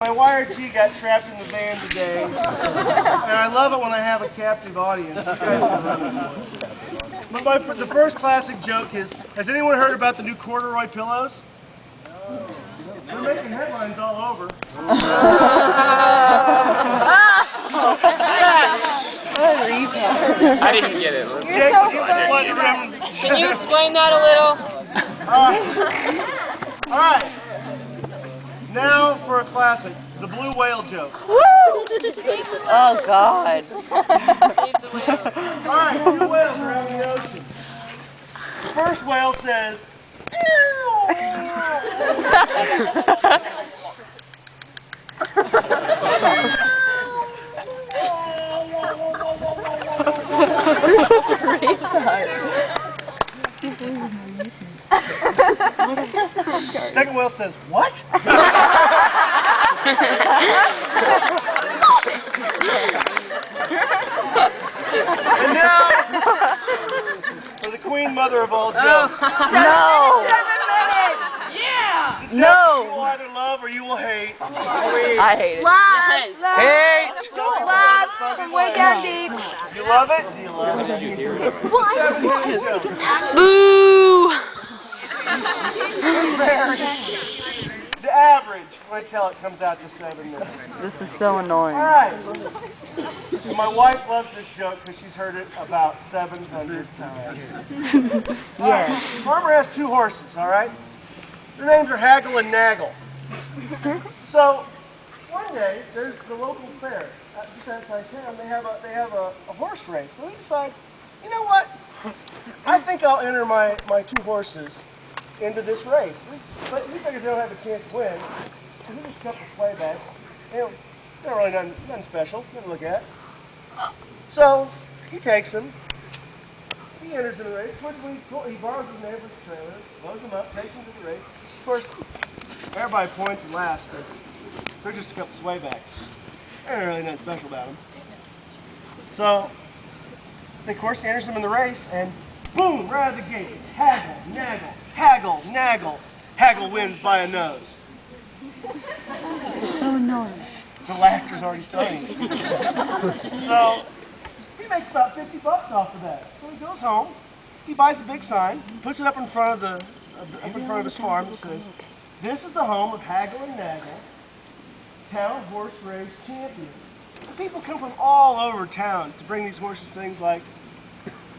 My wire G got trapped in the van today, and I love it when I have a captive audience. You guys can run it for it. But the first classic joke is, has anyone heard about the new corduroy pillows? They're making headlines all over. I didn't get it. Jake, Can you explain that a little? All right. Now for a classic, the blue whale joke. Oh, God. All right, two whales are out in the ocean. The first whale says, second whale says, what? And now, for the queen mother of all jokes. No. Yeah! No. You will either love or you will hate. I hate it. Hate! Love from way down deep. You love it? Do you love it? Boo! The average, until it comes out to 7 minutes. This is so annoying. All right. My wife loves this joke because she's heard it about 700 times. Yes. Farmer has 2 horses, all right? Their names are Haggle and Naggle. So one day, there's the local fair just outside town. They have a horse race. So he decides, you know what? I think I'll enter my 2 horses into this race. But he figures they don't have a chance to win. So he just got the sleigh bags. They're really nothing special. Nothing to look at. So he takes them. He enters in the race. He borrows his neighbor's trailer, loads them up, takes them to the race. Of course, everybody points and laughs because they're just a couple sway backs. There's really nothing special about them. So, of course, he enters them in the race, and boom, right out of the gate, it's haggle, naggle, haggle, naggle. Haggle wins by a nose. This is so annoying. The laughter's already starting. So, he makes about $50 off of that. So he goes home, he buys a big sign, puts it up in front of his farm that says, "This is the home of Haggle and Naggle, town horse race champions." And people come from all over town to bring these horses things like,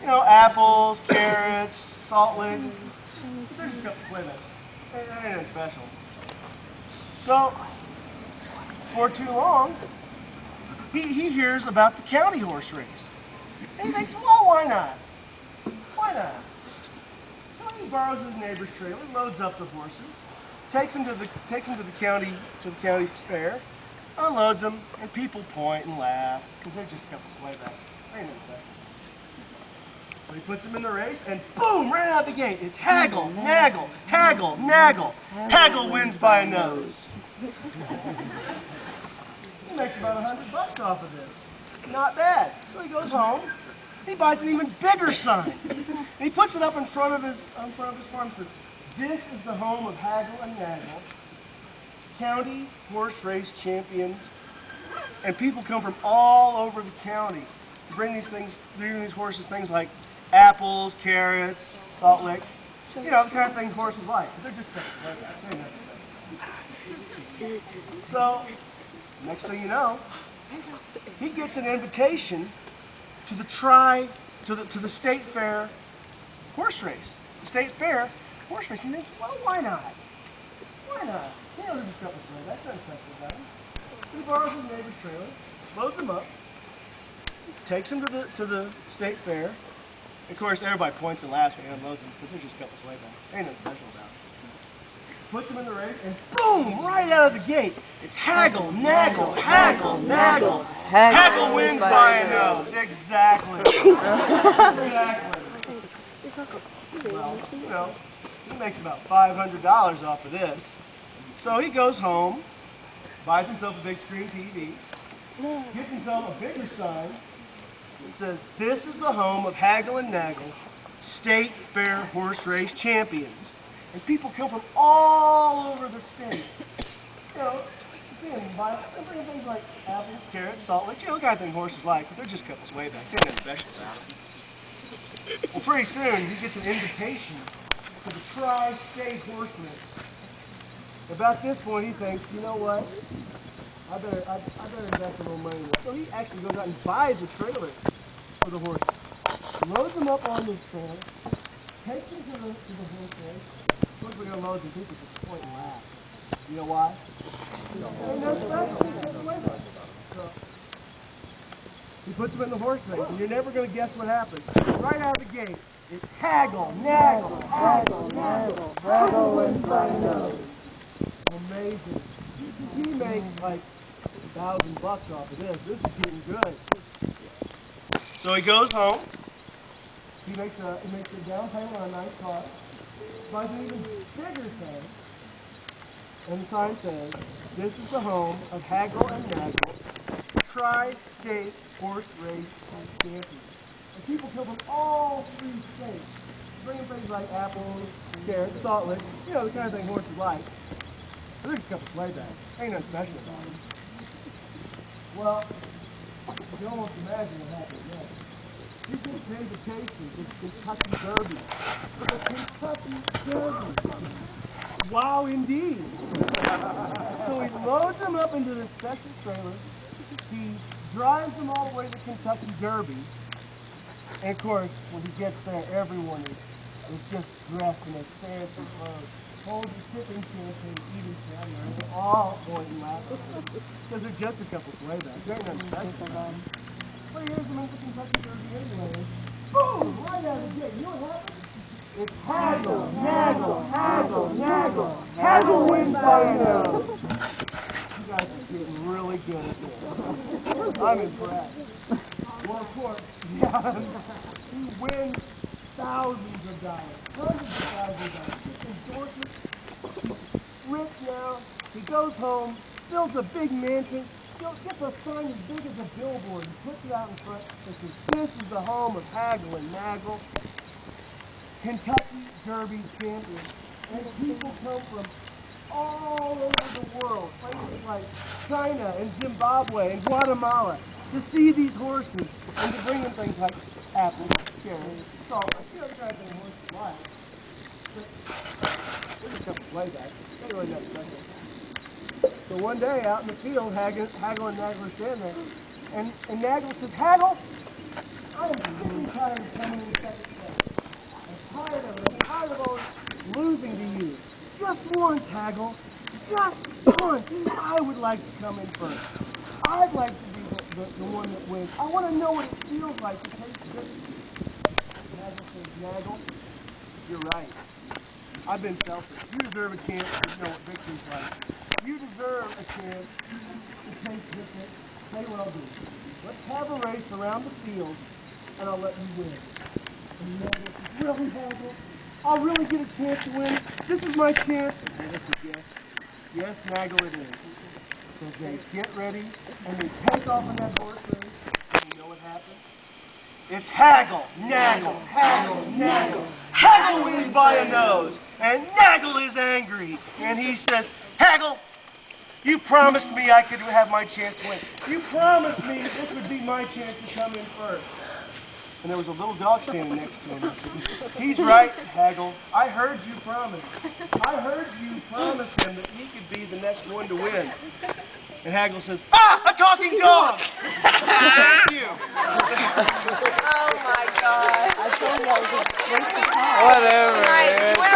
you know, apples, carrots, salt licks. There's just a couple of flavors. Ain't nothing special. So, before too long, he hears about the county horse race. And he thinks, well, why not? Why not? So he borrows his neighbor's trailer, loads up the horses, takes them to the county fair, unloads them, and people point and laugh because they're just a couple sleigh backs. Ain't nothing special. So he puts them in the race, and boom, right out the gate, it's haggle, naggle, haggle, naggle. Haggle wins by a nose. He makes about $100 off of this. Not bad. So he goes home. He buys an even bigger sign. And he puts it up in front of his farm and says, "This is the home of Haggle and Naggle, county horse race champions." And people come from all over the county to bring these horses things like apples, carrots, salt licks. You know, the kind of thing horses like. They're just so, next thing you know, he gets an invitation to the state fair horse race. The state fair horse race. He thinks, well, why not? Why not? He knows his stuff is right. That's not special about him. He borrows his neighbor's trailer, loads him up, takes him to the state fair. Of course, everybody points and laughs when he unloads them because they're just a couple sways on. Ain't nothing special about it. Puts them in the race, and boom, right out of the gate, it's haggle, naggle, haggle, naggle. Haggle wins by a nose. Exactly. Exactly. Well, you know, he makes about $500 off of this. So he goes home, buys himself a big screen TV, gets himself a bigger sign that says, "This is the home of Haggle and Naggle, state fair horse race champions." And people come from all over the state. You know, see them. They bring things like apples, carrots, salt licks, the kind of thing horses like, but they're just couples way back. Ain't nothing special about them. Well, pretty soon, he gets an invitation to the Tri-State Horse Race. About this point, he thinks, you know what? I better invest a little money in it. So he actually goes out and buys a trailer for the horses. Loads them up on this trailer, takes them to the horse race. Of course, we're going to load them people at this point and laugh. You know why? So, he puts them in the horse race, and you're never going to guess what happens. Right out of the gate, it's haggle, naggle, haggle, naggle, haggle and nose. Amazing. He makes like $1,000 off of this. This is getting good. So he goes home. He makes a down payment on a nice car. Buys an even bigger thing. And the sign says, "This is the home of Haggle and Naggle, Tri-State Horse Race Champions." And people come from all 3 states, bringing things like apples, carrots, salt licks, the kind of thing horses like. But they're just a couple playbacks. Ain't nothing special about them. Well, you can almost imagine what happened next. You can pay the chasers, the Kentucky Derby. The Kentucky Derby. Wow, indeed. So he loads them up into this special trailer. He drives them all the way to the Kentucky Derby. And of course, when he gets there, everyone is just dressed in their fancy clothes. Holding, sipping champagne, eating caviar. They're all pointing laughing. Because they're just a couple playbacks. There ain't nothing special about them. But here's them in the Kentucky Derby anyway. Boom! Right out of the gate. You know what happened? It's haggle, naggle, haggle, naggle. Haggle wins by a nose. You guys are getting really good at this. I'm impressed. Well, of course, yeah, he wins thousands of dollars, hundreds of thousands of dollars. Gets endorsements. He's rich now. He goes home, builds a big mansion, gets a sign as big as a billboard and puts it out in front that says, "This is the home of Haggle and Naggle, Kentucky Derby champions." And people come from all over the world, places like China and Zimbabwe and Guatemala, to see these horses and to bring them things like apples, carrots, salt, the kind of thing horses like. But there's a couple playbacks. Ain't really nothing special. So one day out in the field, Haggle and Naggle are standing there, and Naggle says, "Haggle, I am sick and tired of coming in second place. I'm tired of it. I'm tired of always losing to you. Just once, Haggle. Just once. I would like to come in first. I'd like to be the one that wins. I want to know what it feels like to taste victory." Naggle says, "Naggle, you're right. I've been selfish. You deserve a chance to know what victory's like. You deserve a chance to taste victory. Tell you what I'll do. Let's have a race around the field, and I'll let you win." And Naggle says, "Really, Haggle? I'll really get a chance to win? This is my chance?" And this is yes. Yes, Naggle, it is. So they get ready, and they take off in that horse race, and you know what happens? It's Haggle, Naggle, Haggle, Naggle. Haggle wins by a nose, and Naggle is angry, and he says, "Haggle, you promised me I could have my chance to win. You promised me this would be my chance to come in first." And there was a little dog standing next to him. I said, "He's right, Haggle. I heard you promise. I heard you promise him that he could be the next one to win." And Haggle says, "Ah, a talking dog!" Thank you. Oh my God. I told you I was a waste of time. Right.